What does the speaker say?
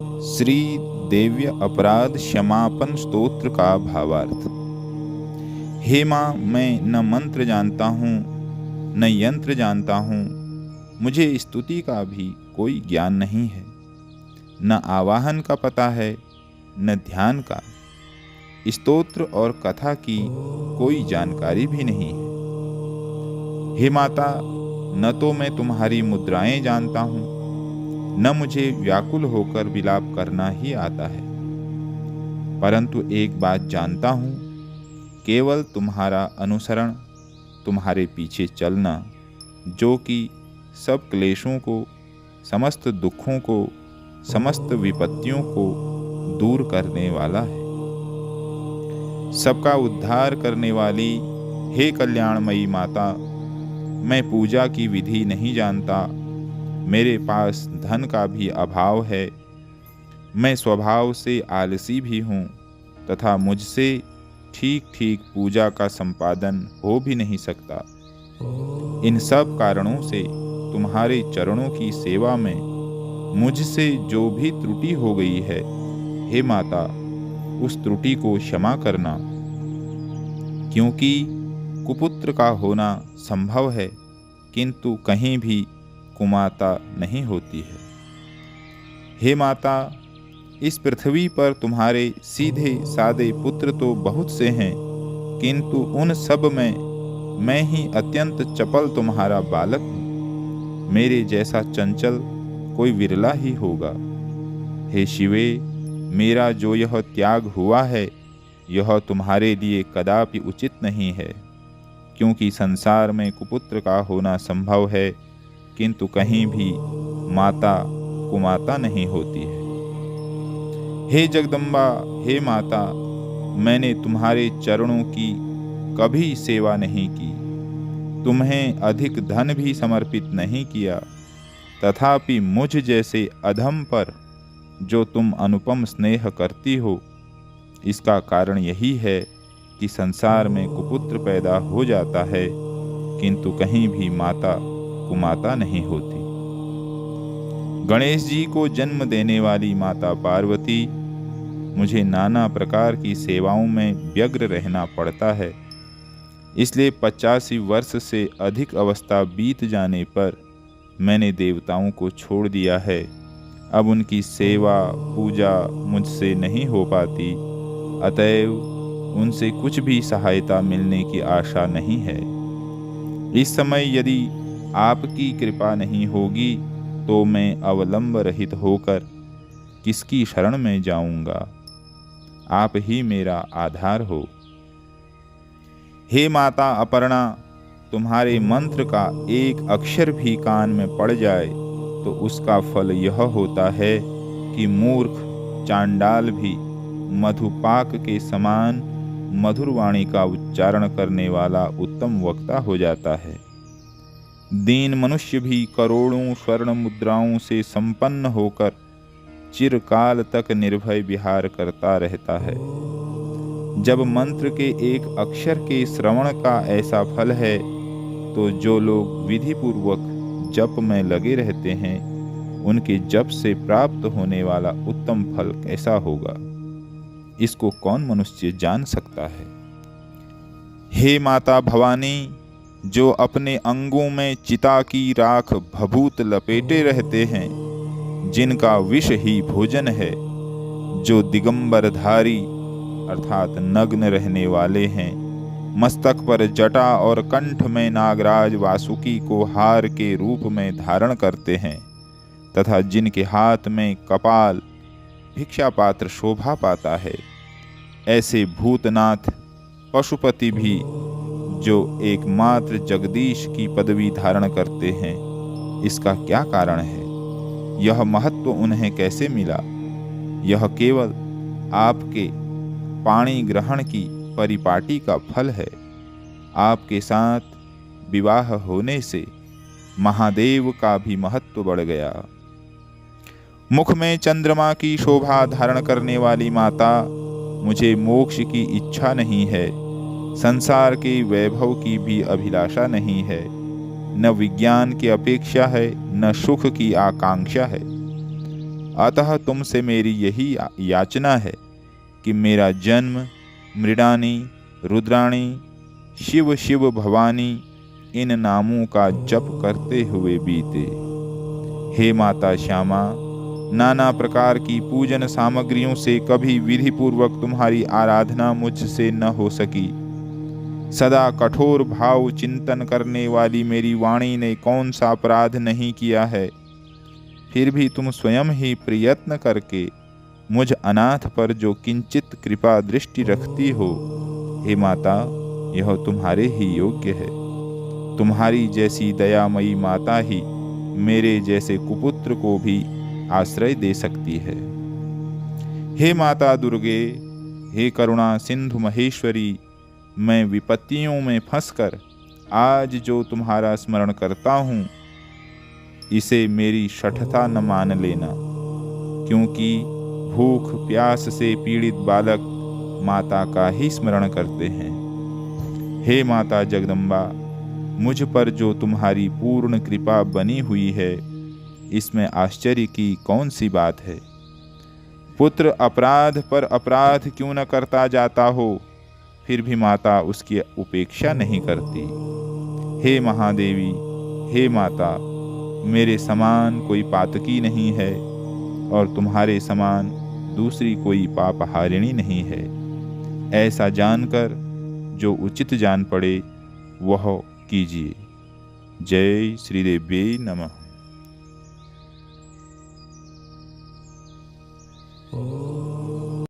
श्री देव्य अपराध क्षमापन स्तोत्र का भावार्थ। हे माँ, मैं न मंत्र जानता हूँ न यंत्र जानता हूँ। मुझे स्तुति का भी कोई ज्ञान नहीं है। न आवाहन का पता है न ध्यान का। स्तोत्र और कथा की कोई जानकारी भी नहीं है। हे माता, न तो मैं तुम्हारी मुद्राएं जानता हूँ न मुझे व्याकुल होकर विलाप करना ही आता है, परंतु एक बात जानता हूँ, केवल तुम्हारा अनुसरण, तुम्हारे पीछे चलना, जो कि सब क्लेशों को, समस्त दुखों को, समस्त विपत्तियों को दूर करने वाला है। सबका उद्धार करने वाली हे कल्याणमयी माता, मैं पूजा की विधि नहीं जानता। मेरे पास धन का भी अभाव है। मैं स्वभाव से आलसी भी हूँ तथा मुझसे ठीक ठीक पूजा का संपादन हो भी नहीं सकता। इन सब कारणों से तुम्हारे चरणों की सेवा में मुझसे जो भी त्रुटि हो गई है, हे माता, उस त्रुटि को क्षमा करना, क्योंकि कुपुत्र का होना संभव है किंतु कहीं भी कुमाता नहीं होती है। हे माता, इस पृथ्वी पर तुम्हारे सीधे सादे पुत्र तो बहुत से हैं, किंतु उन सब में मैं ही अत्यंत चपल तुम्हारा बालक हूँ। मेरे जैसा चंचल कोई विरला ही होगा। हे शिवे, मेरा जो यह त्याग हुआ है, यह तुम्हारे लिए कदापि उचित नहीं है, क्योंकि संसार में कुपुत्र का होना संभव है किंतु कहीं भी माता कुमाता नहीं होती है। हे जगदम्बा, हे माता, मैंने तुम्हारे चरणों की कभी सेवा नहीं की, तुम्हें अधिक धन भी समर्पित नहीं किया, तथापि मुझ जैसे अधम पर जो तुम अनुपम स्नेह करती हो, इसका कारण यही है कि संसार में कुपुत्र पैदा हो जाता है किंतु कहीं भी माता कुमाता नहीं होती। गणेश जी को जन्म देने वाली माता पार्वती, मुझे नाना प्रकार की सेवाओं में व्यग्र रहना पड़ता है, इसलिए 85 वर्ष से अधिक अवस्था बीत जाने पर मैंने देवताओं को छोड़ दिया है। अब उनकी सेवा पूजा मुझसे नहीं हो पाती, अतएव उनसे कुछ भी सहायता मिलने की आशा नहीं है। इस समय यदि आपकी कृपा नहीं होगी तो मैं अवलंब रहित होकर किसकी शरण में जाऊंगा। आप ही मेरा आधार हो। हे माता अपर्णा, तुम्हारे मंत्र का एक अक्षर भी कान में पड़ जाए तो उसका फल यह होता है कि मूर्ख चांडाल भी मधुपाक के समान मधुर वाणी का उच्चारण करने वाला उत्तम वक्ता हो जाता है। दीन मनुष्य भी करोड़ों स्वर्ण मुद्राओं से संपन्न होकर चिरकाल तक निर्भय विहार करता रहता है। जब मंत्र के एक अक्षर के श्रवण का ऐसा फल है, तो जो लोग विधि पूर्वक जप में लगे रहते हैं, उनके जप से प्राप्त होने वाला उत्तम फल कैसा होगा, इसको कौन मनुष्य जान सकता है। हे माता भवानी, जो अपने अंगों में चिता की राख भभूत लपेटे रहते हैं, जिनका विष ही भोजन है, जो दिगंबरधारी अर्थात नग्न रहने वाले हैं, मस्तक पर जटा और कंठ में नागराज वासुकी को हार के रूप में धारण करते हैं, तथा जिनके हाथ में कपाल भिक्षा पात्र शोभा पाता है, ऐसे भूतनाथ पशुपति भी जो एकमात्र जगदीश की पदवी धारण करते हैं, इसका क्या कारण है? यह महत्व उन्हें कैसे मिला? यह केवल आपके पाणी ग्रहण की परिपाटी का फल है। आपके साथ विवाह होने से महादेव का भी महत्व बढ़ गया। मुख में चंद्रमा की शोभा धारण करने वाली माता, मुझे मोक्ष की इच्छा नहीं है, संसार के वैभव की भी अभिलाषा नहीं है, न विज्ञान की अपेक्षा है, न सुख की आकांक्षा है। अतः तुमसे मेरी यही याचना है कि मेरा जन्म मृडानी, रुद्राणी, शिव शिव भवानी इन नामों का जप करते हुए बीते। हे माता श्यामा, नाना प्रकार की पूजन सामग्रियों से कभी विधि पूर्वक तुम्हारी आराधना मुझसे न हो सकी। सदा कठोर भाव चिंतन करने वाली मेरी वाणी ने कौन सा अपराध नहीं किया है। फिर भी तुम स्वयं ही प्रयत्न करके मुझ अनाथ पर जो किंचित कृपा दृष्टि रखती हो, हे माता, यह तुम्हारे ही योग्य है। तुम्हारी जैसी दयामयी माता ही मेरे जैसे कुपुत्र को भी आश्रय दे सकती है। हे माता दुर्गे, हे करुणा सिंधु महेश्वरी, मैं विपत्तियों में फंसकर आज जो तुम्हारा स्मरण करता हूँ, इसे मेरी शठता न मान लेना, क्योंकि भूख प्यास से पीड़ित बालक माता का ही स्मरण करते हैं। हे माता जगदम्बा, मुझ पर जो तुम्हारी पूर्ण कृपा बनी हुई है, इसमें आश्चर्य की कौन सी बात है। पुत्र अपराध पर अपराध क्यों न करता जाता हो, फिर भी माता उसकी उपेक्षा नहीं करती। हे महादेवी, हे माता, मेरे समान कोई पातकी नहीं है और तुम्हारे समान दूसरी कोई पापहारिणी नहीं है। ऐसा जानकर जो उचित जान पड़े वह कीजिए। जय श्रीदेव्यै नमः।